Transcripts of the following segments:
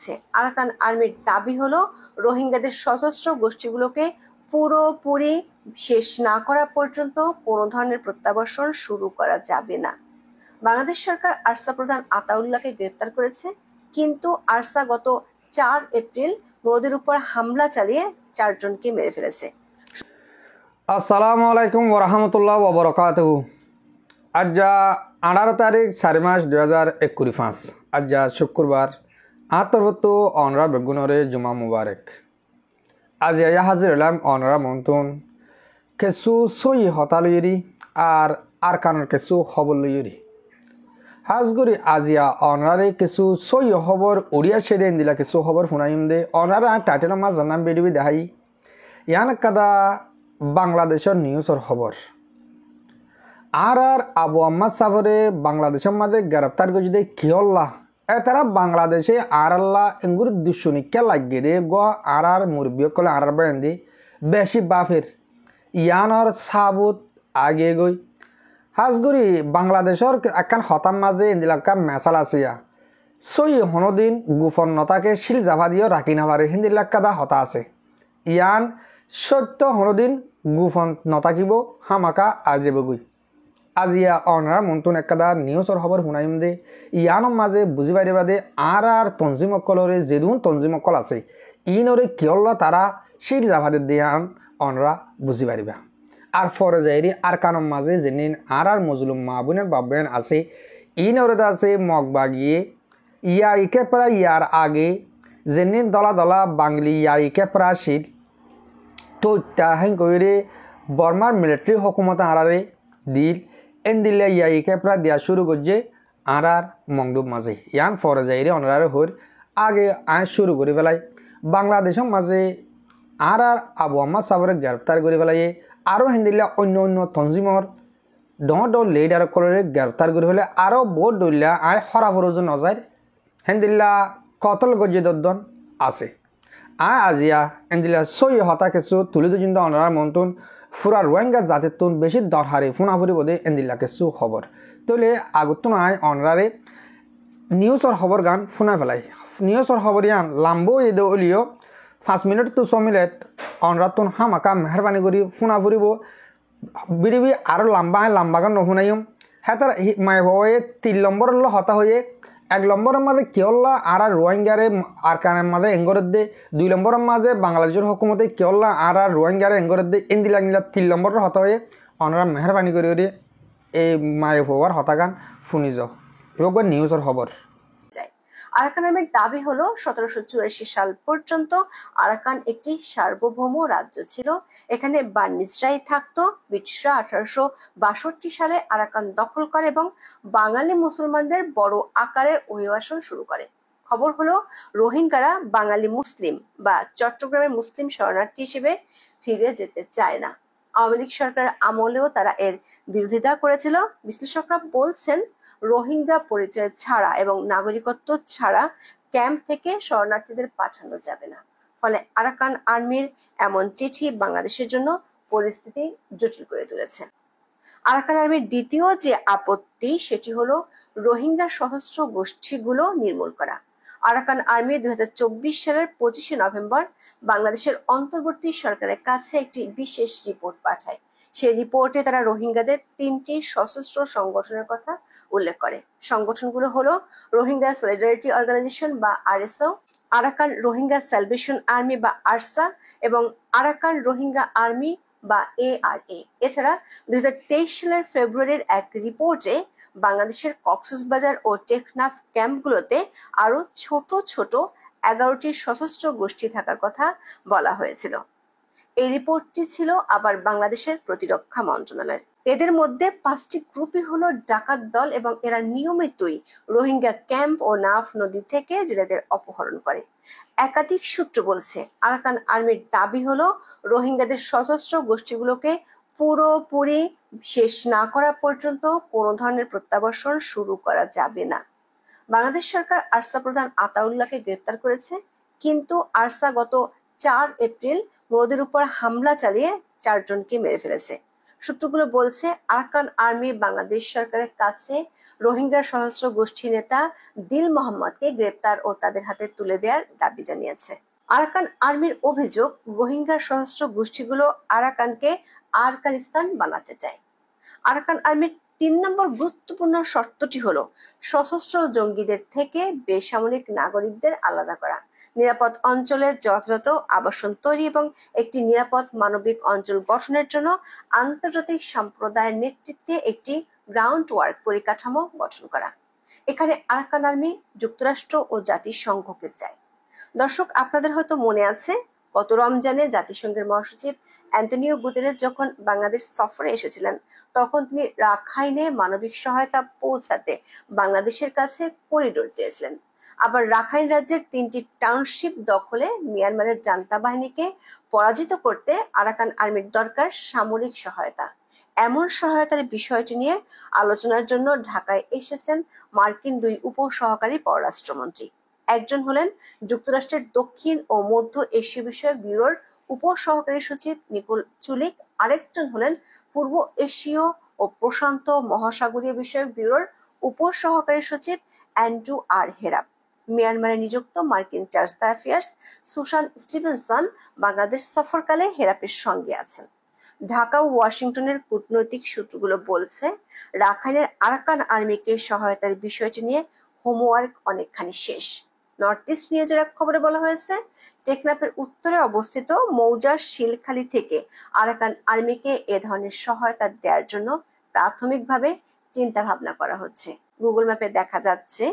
হচ্ছে। আরাকান আর্মির দাবি হলো রোহিঙ্গাদের সশস্ত্র গোষ্ঠীগুলোকে পুরোপুরি শেষ না করা পর্যন্ত কোনো ধরনের প্রত্যাবর্ষণ শুরু করা যাবে না। বাংলাদেশ সরকার আরসা প্রধান আতাউল্লাহকে গ্রেপ্তার করেছে, কিন্তু আরসা গত 4 এপ্রিল মোদির উপর হামলা চালিয়ে 4 জনকে মেরে ফেলেছে। আসসালামু আলাইকুম ওরহামতুল্লাহ ওবরকাতুহু। আজ 18 তারিখ 4 মাস 2025। আজ শুক্রবার আতরবতু অনরা বেগুনরে জুমা মুবারক। আজ হাজির এলাম অনরা মন্তুন কেসু সই হতালইরি আর কানের কেসু খবর লইরি হাজগুড়ি আজিয়া অনরারে কিছু সই খবর উড়িয়া সেদে দিলা কিছু খবর শুনাইম দে অনরা টাইটেল মা জানাম বেডিবি দেখাই ইয়ান কাদা বাংলাদেশের নিউজের খবর আর আবু আম্মাদ সাফরে বাংলাদেশের মাঝে গ্রেপ্তার করে যদি কিহল্লা তারা বাংলাদেশে আর আল্লাহ এঙ্গুর দুশ্মনিকা লাগিয়ে দে গ আর মুরব্বী কলে আর বেড়ে বেশি বাফের ইয়ানর সাবুত আগে গই হাজগুড়ি বাংলাদেশের একখান হতাম মাঝে ইন্দিলাকা মেসাল আছে সই হনদিন গোপন্নতাকে শিল জাভা দিয়ে রাখি না পারে হিন্দিলাক্কাদা হতা আছে ইয়ান সত্য হনদিন গোপন নথাকিব হামাকা আজেবগুই আজিয়া অনরা মন্তুন একাদা নিউজর খবর শুনাইম দে ইয়ানোর মাঝে বুঝি পারি বাদে আর তঞ্জিমকলরে যেদুন তঞ্জিমকল আছে ইনরে কিয়ল্লা তারা শিল জাভা দিয়ান অনরা বুঝি পারিবা আর ফরে যাইরি আর কানম মাঝে যেদিন আর মজলুম মাহবুনের বাবেন আছে ইনরে আছে মগবাগিয়ে ইয়া ইকে প্রা ইয়ার আগে যেদিন দলা দলা বাংলি ইয়া ইকে প্রা শিল তো তাহেন কইরে বর্মার মিলিটারি হকুমত আরারে দিল এন দিলে ইয়া ইকে প্রা দিয়া শুরু করছে আর মংডুব মাঝে ইয়ান ফরে যাইরি অনারে হর আগে আয় শুরু করে ফেলাই বাংলাদেশের মাঝে আর আবু আম্মাদ সাবরে গ্রেপ্তার করে ফেলাই আরও হেন্দিল্লা অন্য অন্য তঞ্জিমর ড লিডার করে গ্রেপ্তার করে ফেলে আরও বহুত দলিয়া আয় হরাফরজ নজার হেন্দিল্লা কতল গজিয়ে দদ্দন আছে আয় আজিয়া হেন্দিল্লা সই হতা কিছু তুলি দুজিন্দ অনার মন্তুন ফুরা রোহিঙ্গা জাতির তুন বেশি দরহারে ফুনাফুরি বোধে এন্দিল্লা কিছু খবর তলে আগতুন আয় অনরারে নিউজর খবর গান ফুনা ফেলাই নিউজর খবর ইয়ান লাম্বো এদে অলিও 5 মিনিট তো 6 মিনিট অনরাতুন হামাকা মেহরবানি করি ফুনা ফুরিব বিডিবি আরো লাম্বা গান নফুনাইম হ্যাঁ তার মায় ভয়ে 3 নম্বর হতা হয়ে 1 নম্বরের মাঝে কেওল্লা আর রোহিঙ্গারে আর কানের মাঝে এঙ্গরের দে 2 নম্বরের মাঝে বাংলাদেশের হকুমতে কেওল্লা আর রোহিঙ্গারে এঙ্গরের দে ইন্দিলা 3 নম্বরের হতা হয়ে অনরা মেহরবানি করি এই মায় ভয়ার হতা গান শুনি যাও এবার নিউজের খবর। আরাকান আর্মির দাবি হলো 1784 সাল পর্যন্ত আরাকান একটি সার্বভৌম রাজ্য ছিল। এখানে বার্মিজরাই থাকতো। ব্রিটিশরা 1862 সালে আরাকান দখল করে এবং বাঙালি মুসলমানদের বড় আকারের অভিবাসন শুরু করে। খবর হলো রোহিঙ্গারা বাঙালি মুসলিম বা চট্টগ্রামের মুসলিম শরণার্থী হিসেবে ফিরে যেতে চায় না। আওয়ামী লীগ সরকারের আমলেও তারা এর বিরোধিতা করেছিল। বিশ্লেষকরা বলছেন রোহিঙ্গা পরিচয় ছাড়া এবং নাগরিকত্ব ছাড়া ক্যাম্প থেকে শরণার্থীদের পাঠানো যাবে না। ফলে আরাকান আর্মির এমন চিঠি বাংলাদেশের জন্য পরিস্থিতি জটিল করে তুলেছে। আরাকান আর্মির দ্বিতীয় যে আপত্তি সেটি হলো রোহিঙ্গা সশস্ত্র গোষ্ঠীগুলো নির্মূল করা। আরাকান আর্মি 2024 সালের 25 নভেম্বর বাংলাদেশের অন্তর্বর্তী সরকারের কাছে একটি বিশেষ রিপোর্ট পাঠায়। সেই রিপোর্টে তারা রোহিঙ্গাদের 3টি সশস্ত্র সংগঠনের কথা উল্লেখ করে। সংগঠনগুলো হলো রোহিঙ্গা সলিডারিটি অর্গানাইজেশন বা RSO, Arakan Rohingya salvation army বা আরসা এবং আরাকান রোহিঙ্গা আর্মি বা এআরএ। এছাড়া 2023 সালের ফেব্রুয়ারির এক রিপোর্টে বাংলাদেশের কক্সবাজার ও টেকনাফ ক্যাম্পগুলোতে আরো ছোট ছোট 11টি সশস্ত্র গোষ্ঠী থাকার কথা বলা হয়েছিল। এই রিপোর্টটি ছিল আবার বাংলাদেশের প্রতিরক্ষা মন্ত্রণালয়ের। এদের মধ্যে 5টি গ্রুপই হলো ডাকাত দল এবং এরা নিয়মিতই রোহিঙ্গা ক্যাম্প ও নাফ নদী থেকে জেলেদের অপহরণ করে। একাধিক সূত্র বলছে আরাকান আর্মির দাবি হলো রোহিঙ্গাদের সশস্ত্র গোষ্ঠীগুলোকে পুরোপুরি শেষ না করা পর্যন্ত কোনো ধরনের প্রত্যাবর্ষণ শুরু করা যাবে না। বাংলাদেশ সরকার আরসা প্রধান আতাউল্লাহকে গ্রেপ্তার করেছে, কিন্তু আরসা গত 4 এপ্রিল মোদির উপর হামলা চালিয়ে 4 জনকে মেরে ফেলেছে। সূত্রগুলো বলছে আরাকান আর্মি বাংলাদেশ সরকারের কাছে রোহিঙ্গা সশস্ত্র গোষ্ঠী নেতা দিল মোহাম্মদকে গ্রেপ্তার ও তাদের হাতে তুলে দেওয়ার দাবি জানিয়েছে। আরাকান আর্মির অভিযোগ, রোহিঙ্গা সশস্ত্র গোষ্ঠীগুলো আরাকানকে আরকানিস্তান বানাতে চায়। আরাকান আর্মির ৩ নম্বর গুরুত্বপূর্ণ শর্তটি হলো সশস্ত্র জঙ্গিদের থেকে বেসামরিক নাগরিকদের আলাদা করা, নিরাপদ অঞ্চলে যথাযথ আবাসন তৈরি এবং একটি নিরাপদ মানবিক অঞ্চল গঠনের জন্য আন্তর্জাতিক সম্প্রদায়ের নেতৃত্বে একটি গ্রাউন্ড ওয়ার্ক পরিকাঠামো গঠন করা। এখানে আরাকান আর্মি যুক্তরাষ্ট্র ও জাতিসংঘকে চায়। দর্শক, আপনাদের হয়তো মনে আছে গত রমজানে জাতিসংঘের মহাসচিব অ্যান্টনিও গুতেরেস যখন বাংলাদেশ সফরে এসেছিলেন, তখন তিনি রাখাইনে মানবিক সহায়তা পৌঁছাতে বাংলাদেশের কাছে করিডোর চেয়েছিলেন। আবার রাখাইন রাজ্যের ৩টি টাউনশিপ দখলে মিয়ানমারের জান্তা বাহিনীকে পরাজিত করতে আরাকান আর্মির দরকার সামরিক সহায়তা। এমন সহায়তার বিষয়টি নিয়ে আলোচনার জন্য ঢাকায় এসেছেন মার্কিন ২ উপসহকারী পররাষ্ট্রমন্ত্রী। একজন হলেন যুক্তরাষ্ট্রের দক্ষিণ ও মধ্য এশীয় বিষয়ক ব্যুরোর উপসহকারী সচিব নিকোল চুলিক, আরেকজন হলেন পূর্ব এশীয় ও প্রশান্ত মহাসাগরীয় বিষয়ক ব্যুরোর উপসহকারী সচিব অ্যান্ড্রু আর হেরাপ। মিয়ানমারে নিযুক্ত মার্কিন চার্জ অ্যাফেয়ার্স সুশান স্টিভেনসন বাংলাদেশ সফরকালে হেরাপের সঙ্গে আছেন। ঢাকা ও ওয়াশিংটনের কূটনৈতিক সূত্রগুলো বলছে, রাখাইনের আরাকান আর্মিকে সহায়তার বিষয়টি নিয়ে হোমওয়ার্ক অনেকখানি শেষ। নর্থ ইস্ট নিউজের এক খবরে বলা হয়েছে, টেকনাফের উত্তরে অবস্থিত মৌজার শিলখালি থেকে আরাকান আর্মিকে এ ধরনের সহায়তা দেওয়ার জন্য প্রাথমিকভাবে চিন্তা ভাবনা করা হচ্ছে। গুগল ম্যাপে দেখা যাচ্ছে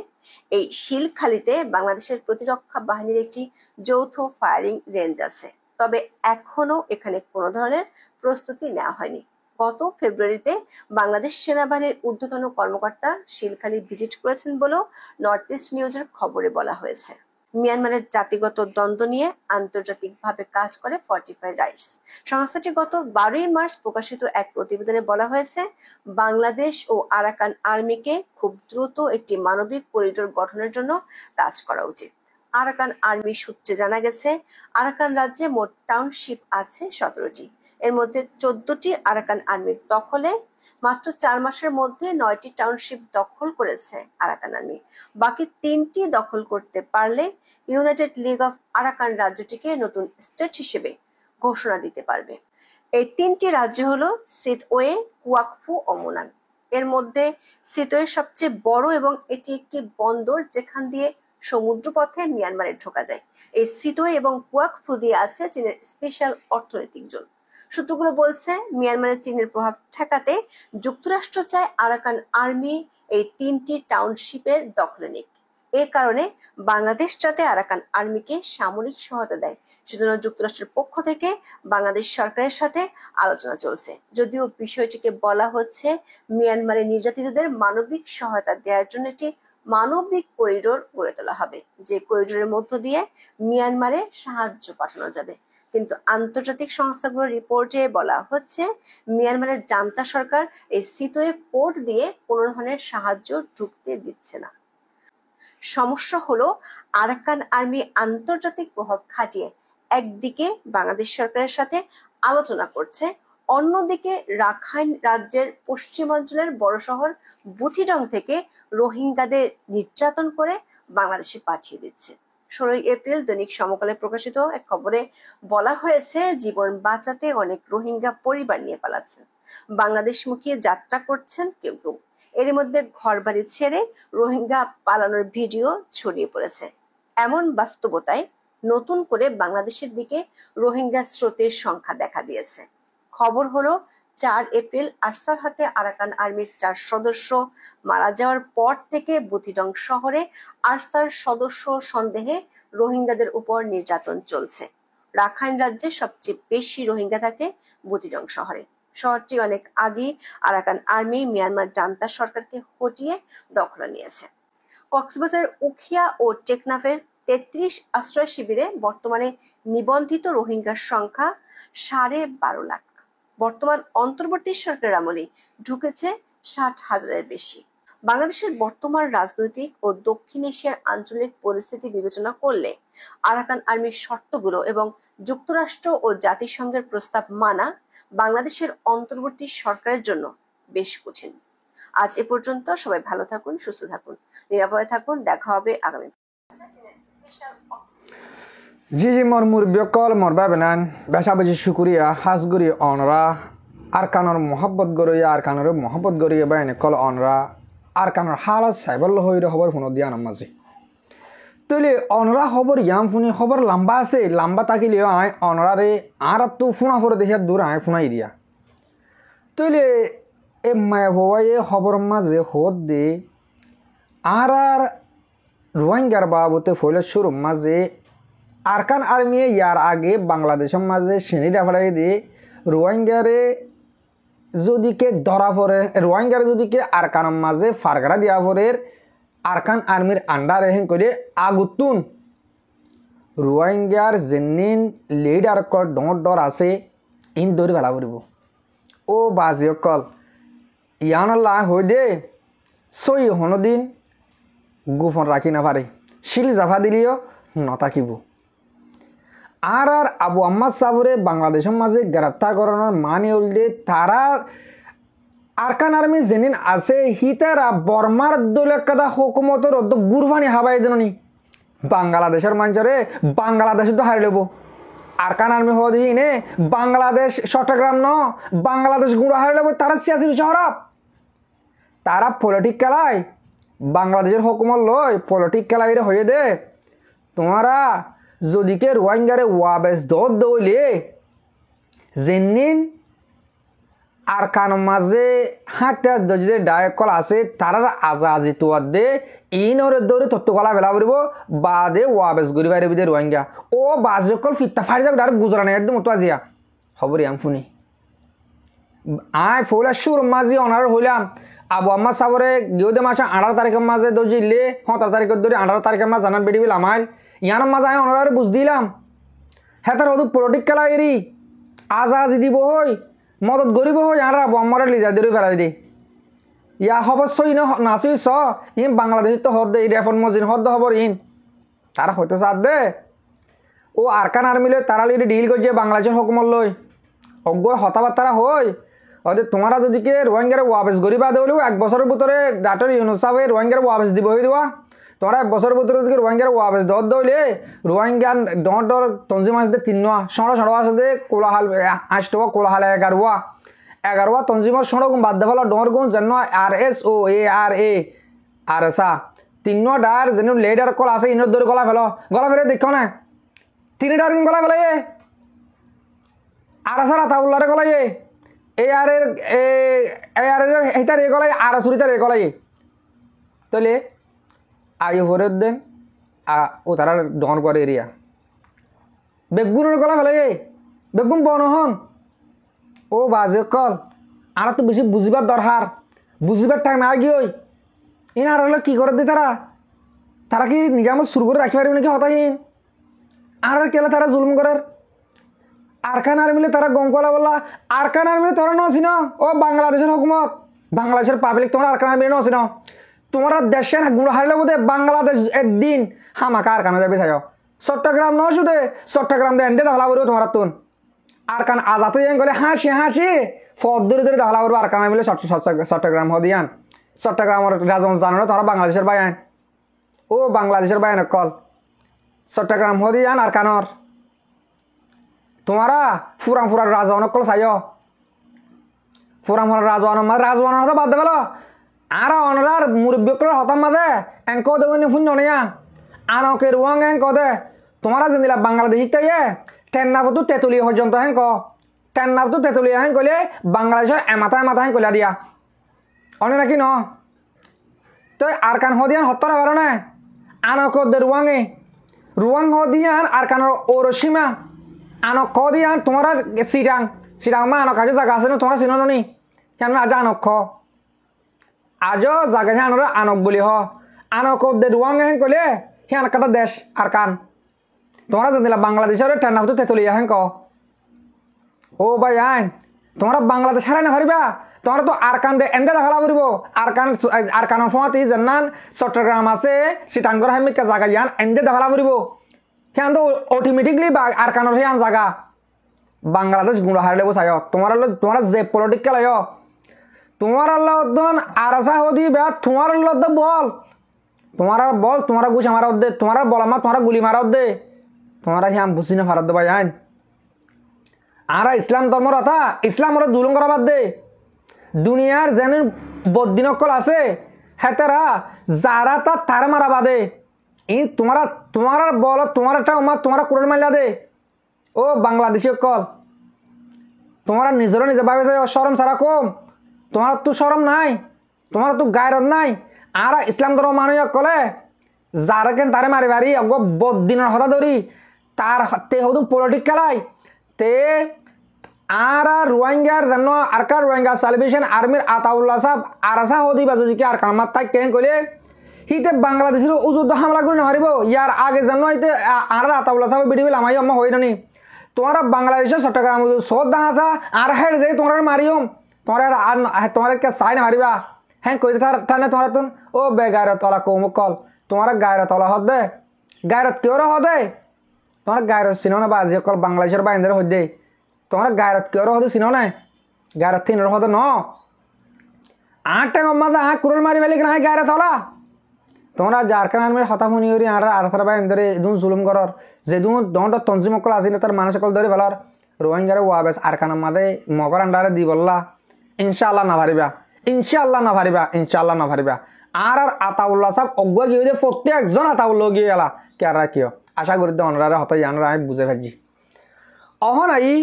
এই শিলখালিতে বাংলাদেশের প্রতিরক্ষা বাহিনীর একটি যৌথ ফায়ারিং রেঞ্জ আছে, তবে এখনো এখানে কোনো ধরনের প্রস্তুতি নেওয়া হয়নি। গত ফেব্রুয়ারিতে বাংলাদেশ সেনাবাহিনীর ঊর্ধ্বতন কর্মকর্তা শিলখালি ভিজিট করেছেন বলেও নর্থ ইস্ট নিউজের খবরে বলা হয়েছে। মিয়ানমারের জাতিগত দ্বন্দ্ব নিয়ে আন্তর্জাতিকভাবে কাজ করে ফর্টিফাই রাইটস সংস্থাটি গত ১২ই মার্চ প্রকাশিত এক প্রতিবেদনে বলা হয়েছে, বাংলাদেশ ও আরাকান আর্মিকে খুব দ্রুত একটি মানবিক করিডোর গঠনের জন্য কাজ করা উচিত। আরাকান আর্মি সূত্রে জানা গেছে, আরাকান রাজ্যে মোট টাউনশিপ আছে ১৭টি। এর মধ্যে ১৪টি আরাকান আর্মির দখলে। মাত্র ৪ মাসের মধ্যে ৯টি টাউনশিপ দখল করেছে আরাকান আর্মি। বাকি ৩টি দখল করতে পারলে ইউনাইটেড লিগ অফ আরাকান রাজ্যটিকে নতুন স্টেট হিসেবে ঘোষণা দিতে পারবে। এই ৩টি রাজ্য হলো সিতওয়ে, কুয়াকফু ও মুনান। এর মধ্যে সিতওয়ে সবচেয়ে বড় এবং এটি একটি বন্দর যেখান দিয়ে সমুদ্রপথে মিয়ানমারে ঢোকা যায়। এই সিতওয়ে এবং কুয়াকফু দিয়ে আছে চীনের স্পেশাল অর্থনৈতিক জোন। সূত্রগুলো বলছে, মিয়ানমারে চীনের প্রভাব ঠেকাতে যুক্তরাষ্ট্র চায় আরাকান আর্মি এই ৩টি টাউনশিপের দখলে নিক। এ কারণে বাংলাদেশ যাতে আরাকান আর্মিকে সামরিক সহায়তা দেয়, সেজন্য যুক্তরাষ্ট্রের পক্ষ থেকে বাংলাদেশ সরকারের সাথে আলোচনা চলছে। যদিও বিষয়টিকে বলা হচ্ছে, মিয়ানমারে নির্যাতিতদের মানবিক সহায়তা দেওয়ার জন্য একটি মানবিক করিডোর গড়ে তোলা হবে, যে করিডোরের মধ্য দিয়ে মিয়ানমারে সাহায্য পাঠানো যাবে। কিন্তু আন্তর্জাতিক সংস্থাগুলোর রিপোর্টে বলা হচ্ছে, মিয়ানমারের জান্তা সরকার এই সিতওয়ে পোর্ট দিয়ে কোনো ধরনের সাহায্য ঢুকতে দিচ্ছে না। সমস্যা হলো, আরাকান আর্মি আন্তর্জাতিক প্রভাব খাটিয়ে একদিকে বাংলাদেশ সরকারের সাথে আলোচনা করছে, অন্যদিকে রাখাইন রাজ্যের পশ্চিমাঞ্চলের বড় শহর বুথিডং থেকে রোহিঙ্গাদের নির্যাতন করে বাংলাদেশে পাঠিয়ে দিচ্ছে। ১৬ই এপ্রিল দৈনিক সমকালে প্রকাশিত এক খবরে বলা হয়েছে, জীবন বাঁচাতে অনেক রোহিঙ্গা পরিবার নিয়ে পালাচ্ছেন, বাংলাদেশমুখী যাত্রা করছেন কেউ কেউ। এর মধ্যে ঘরবাড়ি ছেড়ে রোহিঙ্গা পালানোর ভিডিও ছড়িয়ে পড়েছে। এমন বাস্তবতায় নতুন করে বাংলাদেশের দিকে রোহিঙ্গা স্রোতের সংখ্যা দেখা দিয়েছে। খবর হলো, ৪ এপ্রিল আরসার হাতে আরাকান আর্মির ৪ সদস্য মারা যাওয়ার পর থেকে বুথিডং শহরে আরসার সদস্য সন্দেহে রোহিঙ্গাদের উপর নির্যাতন চলছে। রাখাইন রাজ্যে সবচেয়ে বেশি রোহিঙ্গা থাকে বুথিডং শহরে। শহরটি অনেক আগেই আরাকান আর্মি মিয়ানমার জান্তা সরকারকে হটিয়ে দখলে নিয়েছে। কক্সবাজারের উখিয়া ও টেকনাফের ৩৩ আশ্রয় শিবিরে বর্তমানে নিবন্ধিত রোহিঙ্গার সংখ্যা ১২.৫ লাখ। বর্তমান অন্তর্বর্তী সরকারের আমলে ঢুকেছে ৬০,০০০-এর বেশি। বাংলাদেশের বর্তমান রাজনৈতিক ও দক্ষিণ এশিয়ার আঞ্চলিক পরিস্থিতি বিবেচনা করলে আরাকান আর্মির শর্তগুলো এবং যুক্তরাষ্ট্র ও জাতিসংঘের প্রস্তাব মানা বাংলাদেশের অন্তর্বর্তী সরকারের জন্য বেশ কঠিন। আজ এ পর্যন্ত। সবাই ভালো থাকুন, সুস্থ থাকুন, নিরাপদে থাকুন। দেখা হবে আগামী। জি মোর মুরব্বিয়কল মোর বাবেনান বেশা বেশি শুকুরিয়া হাজগুড়ি অনরা আরকানর মহব্বত গরিয়া আরকানর মহব্বত গরিয়া বাইনে কল অনরা আরকানর হালত সাইবল হইর খবর ফোন দিয়া নামাজি তৈলে অনরা খবর ইয়াম ফোনে খবর লম্বা আছে লম্বা তাকিলে আয় অনরারে আর তো ফোনা ফোর দেখিয়া দূর আয় ফোনাই দিয়া তৈলে এ মায়া ভবাই খবর মাঝে হদ দে আর রোহিঙ্গার বাবতে ফলে শুরু মাঝে আরকান আর্মি ইয়ার আগে বাংলাদেশের মাঝে শ্রেণীটা ফেলাই দিয়ে রোহিঙ্গারে যদি কে ধরা পড়ে রোহিঙ্গারে যদি কে আরকানের মাঝে ফারগারা দিয়া পড়ে আরকান আর্মির আন্ডারে হেন করে আগুতুন রোহিঙ্গার যেনিন লিডার ডর আছে ইন দৌড়ি ফেলা পড়ব ও বাজিসকল ইয়ানলা হই দে সই হনদিন গোপন রাখি না পারে শিল জাফা দিলেও নথাকিব আর আবু আহমদ সাবরে বাংলাদেশের মাঝে গ্রেপ্তার করানোর মানে হলদে তারা আরকান আর্মি যেনিন আছে হি তারা বর্মার দলেকাদা হুকুমতের গুরবানি হাবাই দিননি বাংলাদেশের মানুষরে বাংলাদেশে তো হারিয়ে লব আরকান আর্মি হওয়া দিয়ে নে বাংলাদেশ চট্টগ্রাম ন বাংলাদেশ গুঁড়া হারিয়ে লব তারা সিয়াসি বিষয় খারাপ তারা পলিটিক খেলায় বাংলাদেশের হুকুমত লয় পলিটিক খেলাই হয়ে দে তোমারা যদিকে রোহিঙ্গারে ওয়াবেস দৌলে যেনিন আরকান মাঝে হাঁটা যদি ডায়কল আছে তারা আজাজি তোয়ার দে ইনরে দৌড়ে তত্ত্ব কলা বেলা পড়ব বাদে ওয়াবেস গরি বাইরে বিদে রোহিঙ্গা ও বাজকল ফিত্তা ফাড়ি যাবে ডাইরেক্ট গুজরানি একদম মতো আজিয়া খবর ইয়াম শুনি আয় ফৌলা সুর মাঝি অনার হইলাম আবু আম্মা সাবরে গিয়ে মাসে 18 তারিখের মাঝে দৌজিলে 17 তারিখের ধরে 18 তারিখের মাঝে জানান বেড়ি আমার ইয়ার মাঝে আমি অনারে বুঝ দিলাম হ্যাঁ তার হদু পলিটিক খেলা এরি আজাজি দিব হই মদত গরিব হই আর আবু আম্মারে লিজা দেরি ফেলাই দি ইয়া অবশ্যই নাচি চ ইন বাংলাদেশের তো হদ দে রেফন মজিন হদ খবর ইন তারা হয়তো চাঁদ দে ও আরকান আর্মি লই তারা লিডি ডিল করছে বাংলাদেশের হুকুমত লই অজ্ঞ হতাবার্তারা হই হয়তো তোমরা যদি কে রোহিঙ্গারে ওয়াবেস গরিবা দেওয়ালেও 1 বছরের ভিতরে ডাক্তার ইউনুস সাহেব রোহিঙ্গারে ওয়াবেস দিব হয়ে দেওয়া তোমরা 1 বছরের ভিতরে যদি রোহিঙ্গারে ওয়াবেস দৌলে রোহিঙ্গা ডর তঞ্জি মাস দে 3 ষড় আছে দে কোলাহাল 8 টাকা কোলাহাল 11 তঞ্জি মাস ষড় গুণ বাদ দেওয়া ডর গুণ যেন RSO ARA RSA 3 ডার যেন লেডার কল আছে ইনর দৌড় গলা ফেলে দেখো না 3 ডার গলা ফেলে RSA রাতাউল্লারে গলাই এআরের এইটার এ গলাই আর সুরিতার এ গলাই তাহলে আয়ু ভরের দেন ও তারা ডন করে এরিয়া বেগুনের গলা ফেলে বেগুন বনহন ও বাজে কল আর তো বেশি বুঝিবার দরকার বুঝিবার টাইম আগে ওই ইন আর হলো কি করে দে তারা কি নিজাম শুরু করে রাখি পারবে নাকি হতাহীন আর কেলে তারা জুলুম করার আরকান আর্মিলে তারা গঙ্কলা বললা আরকান আর্মিলে তোরা নছি না ও বাংলাদেশের হুকুমত বাংলাদেশের পাবলিক তোমরা আরকান আর্মিলে নছি না তোমরা দেশের গুঁড়ো হারলে বোধ বাংলাদেশ একদিন হামাকা আরকানা যাবে চাই চট্টগ্রাম ন শুধু চট্টগ্রাম দেন দে দাহলা করবো তোমার তুন আরকান আজাদ গেলে হাসি ফদ ধরে দাহলা করবো আরকান আর্মিলে চট্টগ্রাম হদিয়ান চট্টগ্রামের রাজবংশ জানো না তোমরা বাংলাদেশের বায়ান ও বাংলাদেশের বায়ান কল চট্টগ্রাম হদিয়ান আরকানর তোমারা ফুরা রাজওয়ান কল চাই ফুরা রাজওয়ান রাজওয়ান হতো বাদ দেবেল আর অনরার মুরব্বী কল হতাম মাঝে এঙ্ক দেবনি ফুন নয়া আনকে রুয়াং এঙ্ক দে তোমারা যেদিলা বাংলাদেশিক তাই টেন্নাবতো তেঁতুলিয়া পর্যন্ত হেঙ্ক টেন্নাবতো তেঁতুলিয়া হেন কলে বাংলাদেশের এমাথা হেন কলিয়া দিয়া অনে নাকি ন তই আরকান হদিয়ান হত্তর কারণে আনক দে রুয়াং হদিয়ান আরকানের ওরসীমা আনক ক দিয়া তোমার চিরাং মা আনক আজ জায়গা আছে না তোমরা চিনো নি কেন আজ আনক আজও জায়গা আনর আনক বলি আনক দে রুয়াং হেন কলে সে আনকাটা দেশ আরকান তোমরা জানিলা বাংলাদেশের টেন্নাবতো তেঁতুলিয়া হেন ক ও ভাই আইন তোমরা বাংলাদেশ হারাই না পারিবা তোমার তো আরকান দে এন্দে দেখালা পড়ব আরকানের ফোঁয়াতি জেনান চট্টগ্রাম আছে চিটাঙ্গর হেমিকা জায়গা ইয়ান এন্দে দেখালা পড়ব সেখান তো অটোমেটিকলি আরকানের সেই আন জায়গা বাংলাদেশ গুঁড়া হারলে বসায় তোমার যে পলিটিক্যাল হয় তোমার আল্লাহ আরাসা হদি বে তোমার আল্লাহ বল তোমার বল তোমার গুছা মারা দে তোমার বল আমার তোমার গুলি মারা দে তোমার হিয়াম বুঝি না ফারাদ দেবা যান আর ইসলাম ধর্ম রথা ইসলাম ওরা দুলুং করা বাদ দে দুনিয়ার যেন বদিনকল আছে হেতারা যারা তার মারা বাদে ই তোমার বল তোমার একটা উমার তোমার কোরআন মাইলা দে ও বাংলাদেশি কল তোমার নিজের নিজে ভাবে যে শরম সারা কম তোমার তো শরম নাই তোমার তো গায়রত নাই আর ইসলাম ধর্ম মানুষ কলে যারা কেন তারে মারি বাড়ি অগ বদিনের হতা ধরি তার তে হদুম পলিটিক্যালাই তে আর রোহিঙ্গার জন্য আরকার রোহিঙ্গা সালভেশন আর্মির আতাউল্লাহ সাহেব আরাসা হদি বা যদি আর কামাত তাই কেন কইলে হিতে বাংলাদেশের উযুদ্ধ হামলা করে নারিব ইয়ার আগে জানো হইতে আর আতাউল্লাহ সাহেব বিডিবিল আমাই আম্মা হই নানি তোমার বাংলাদেশের চট্টগ্রাম সদ দাহাসা আর হেড যে তোমার মারিয়ম তোমার কে সাইন মারিবা হ্যাঁ কইতে থানে তোমার তুন ও বেগায়র তলা কৌমকল তোমার গায়র তলা হদ দে গায়রত কেউ হদে তোমার গায়রত চিনো না বাজি কল বাংলাদেশের বাইন্দের হদে তোমার গায়রত কেউ হদে চিনো না গায়রত তিন হদে ন আটটা গম্মাদা কুরল মারি বেলি না গায়রত হলা তোমরা জারখান আর্মির হতামনি হরি আর আরথার বাইন্দরে দুন জুলুম করর যে দুন দন্ড তঞ্জিমকল আসিলে তার মানুষ সকল ধরে বেলার রোহিঙ্গারে ওয়াবেস আরকানার মাঝে মগর আন্ডারে দি বললা ইনশাআল্লাহ না পারিবা ইনশাআল্লাহ না পারিবা ইনশাআল্লাহ না পারিবা আর আতাউল্লাহ সাহেব অজ্ঞ গিয়ে প্রত্যেকজন আতাউল্লাহ গিয়ে এলা কেরা কিয় আশা করি অনরারে হত ইয়ানরা আমি বুঝে ফেলছি অহন আই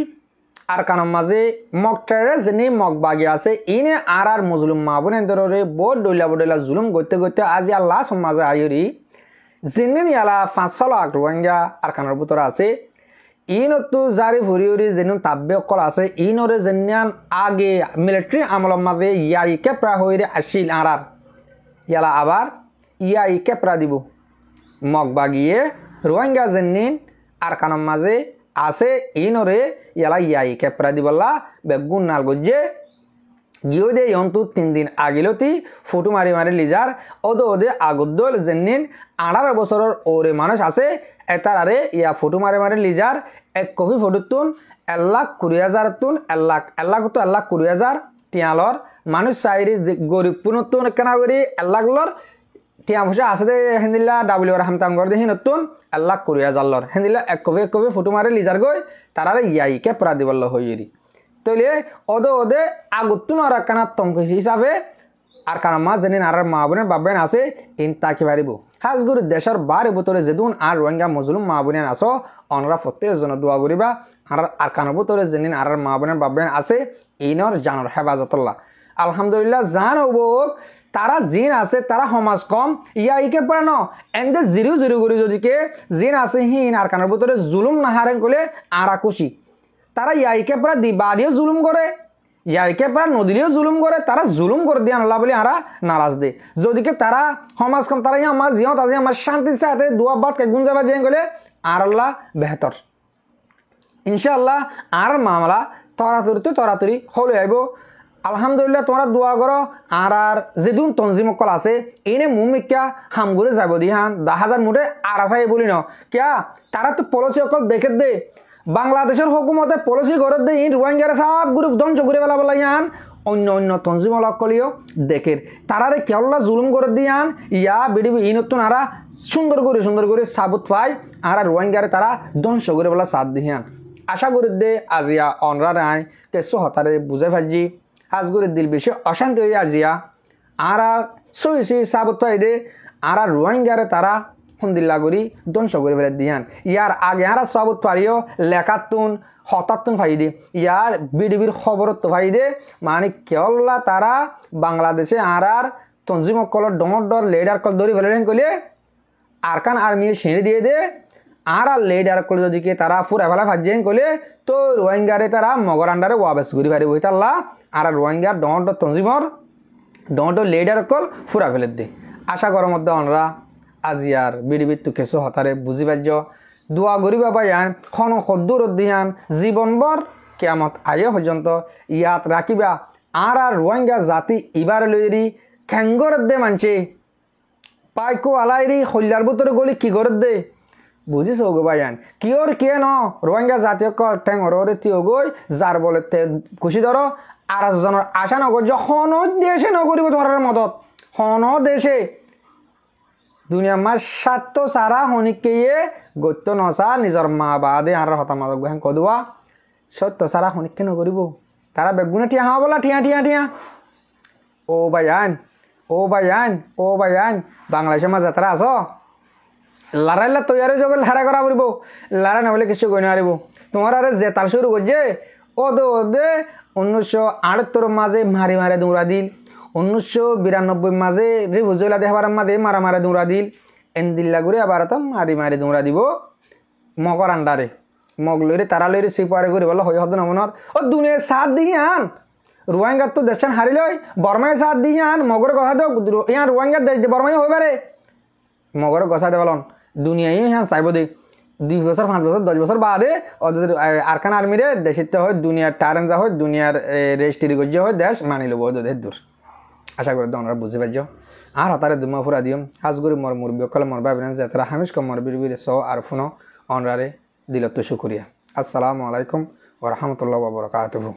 আরকানার মাঝে মগটারে যিনি মগ বাগি আছে ইনে আর মজলুম মাবুন এন্দরে বোর ডইলা জুলুম গইতে গইতে আজি আল্লাহ সমাজে আইরি যিনি ইয়ালা 500 লাখ রোহিঙ্গা আরকানার ভিতরে আছে ইনতো জারি ভরি যেন তাব্বে অকল আছে ইনরে যেন আগে মিলিটারি আমলের মাঝে ইয়াই কেপরা হইরে আসিল আর ইয়ালা আবার ইয়াই কেপরা দিব মগ বাগিয়ে রোহিঙ্গা যেন আরকানার মাঝে আছে ইনরে ইয়ালা ইয়াই কেপরা দিবলা বেগুন নাল গজ্জে গিয়ে দে ইয়ন্তু 3 দিন আগিলতি ফটো মারি লিজার ওদে আগদ্দল যেন 18 বছরের ওরে মানুষ আছে এতারে ইয়া ফটো মারি লিজার এক কপি ফটো তুন 1,20,000 তুন 1,00,000 তো 1,20,000 টিয়ালর মানুষ চাইরি গরিব পুনতুন কেনা করি 1,00,000 টিয়া পয়সা আছে দে হেন্দিলা ডাবলিউ রহমতাঙ্গর দে হিনতুন 1,20,000 লর হেন্দিলা এক কপি ফটো মারি লিজার গই তারারে ইয়াই কে প্রা দিবল হইরি তইলে ওদে আগুতুন আর কানা তংক হিসাবে আর কানা মা জেনে আর মা বোনের বাবেন আছে ইন তাকি পারিব হাজগুর দেশের বারে ভিতরে যেদুন আর রোহিঙ্গা মজলুম মা বোনের আছো অনরা প্রত্যেকজন দোয়া করিবা আর কানার ভিতরে জেনে আর মা বোনের বাবেন আছে ইনর জানর হেফাজতুল্লাহ আলহামদুলিল্লাহ জান হব তারা জিন আছে তারা সমাজ কম ইয়া ইকে পরে ন এন্দে জিরু করি যদি কে জিন আছে হিন আর কানার ভিতরে জুলুম না হারেন কলে আরা খুশি তারা ইয়াইকে পরে দিবাদিও জুলুম করে ইয়াইকে পরে নদীও জুলুম করে তারা জুলুম করে দিয়ে আল্লাহ বলে আরা নারাজ দে যদিকে তারা সমাজ কম তারা আমার জিয়ত আজি আমার শান্তির সাথে দোয়া বাদ কে গুণ যাবা যে গেলে আর আল্লাহ বেহতর ইনশাআল্লাহ আর মামলা তরাতরি হলে আইব আলহামদুলিল্লাহ তোমরা দোয়া করো আর যেদুন তঞ্জিমকল আছে এনে মুমিকা হামগুরে যাব দিহান 10,000 মুঠে আর আসাই বলি ন কিয়া তারা তো পলিসি অকল দেখে দে বাংলাদেশের হুকুমতে পলিসি করে দে ইন রোহিঙ্গারে সব গ্রুপ ধ্বংস করে বেলা ইয়ান অন্য তঞ্জিমল অকলিও দেখের তারারে কেওলা জুলুম করে দিয়ান ইয়া বিডিবি ইনতুন আরা সুন্দর করে সাবুত পাই আর রোহিঙ্গারে তারা ধ্বংস করে বেলা সাথ দিয়ান আশা করি দে আজিয়া অনরা রায় কেসো হতারে বুঝে ফেলছি হাজগুরের দিল বেশি অশান্তি হয়ে আজিয়া আর সই সাবত পাই দে আর রোহিঙ্গারে তারা হন্দিল্লা করি ধ্বংস করে ফেলে দিয়ান ইয়ার আগে আর সাবত পারিও লেখাতুন হতাতুন ফাই দে ইয়ার বিডিবির খবরত তো ফাই দে মানে কেওলা তারা বাংলাদেশে আর তঞ্জিমকল ডর লেডার কল ধরে ফেলেন কলে আরকান আর্মি সেনে দিয়ে দে আর লেডার কল যদি তারা ফুরা ফেলা ফাজেন কলে তো রোহিঙ্গারে তারা মগর আন্ডারে ওয়াবেস ঘুরি ফারি বই তাল্লা আর রোহিঙ্গার ডর তঞ্জিমর ডর লেডার কল ফুরা ফেলে দে আশা করার মধ্যে অনরা আজি আর বিডিবির তো কেসো হতারে বুঝি পার্য দোয়া গরিবা পাইয়ান খন সদ্দুর দিয়ান জীবনভর কেয়ামত আয়ে পর্যন্ত ইয়াত রাখিবা আর রোহিঙ্গা জাতি ইবার লইরি খ্যাঙ্গর দে মানছে পাইকো আলাইরি হল্যার ভিতরে গলি কি করে দে বুঝিস গো ভাইয়ান কিওর কে ন রোহিঙ্গা জাতীয় ঠ্যাং হরে তিও গই যার বলে খুশি ধরো আর জনের আশা নগর যে হন দেশে নগরিব তোমার মদত হন দেশে দুনিয়া মার স্বার্থ সারা হনিকে গত্য নসা নিজের মা বাদে আর হতা মাদক গহেন কদুয়া সত্য সারা হনিকে নগরিব তারা বেগুনে টিয়া হওয়া বলা টিয়া টিয়া টিয়া ও ভাইয়ান ও ভাইয়ান ও ভাইয়ান বাংলাদেশের মাঝে তারা আস লড়াইলা তৈরি যখন লড়াই করা পড়ব লড়াই না বলে কিছু গই নারিব তোমার আরে যে তাল শুরু করছে ওদে 1978 মাঝে মারি মারে দৌড়া দিল 1992 মাঝে রিভুজলা দেহবার মাঝে মারা মারে দৌড়া দিল এনদিল্লা করে আবার তো মারি মারি দৌড়া দিব মগর আন্ডারে মগ লইরে তারা লইরে সিপারে করে বলো হয় হদ নমনর ও দুনিয়ার সাথ দিয়ে আন রোহিঙ্গা তো দেশান হারিলই বর্মায় সাথ দিয়ে আন মগর কথা তো ইয়ার রোহিঙ্গা দেশ বর্মায় হয়ে পারে মগর কথা দে বলন দুনিয়ায় হ্যাঁ চাইব দে 2 বছর 5 বছর 10 বছর বাদে ওদের আরকান আর্মিরে দেশিত হয় দুনিয়ার টারেঞ্জা হয় দুনিয়ার রেজিস্ট্রি গজ্য হয় দেশ মানি লব ওদের দূর আশা করি তোমরা বুঝে পাইছ আর হতারে দুমা ফুরা দিম হাজগুড়ি মর মুরবি কলে মর ভাবিনা যে তারা হামিশ কম মর বিরবিরে সহ আর ফোনো অনরারে দিলত শুকরিয়া আসসালামু আলাইকুম ওয়া রাহমাতুল্লাহি ওয়া বারাকাতুহু।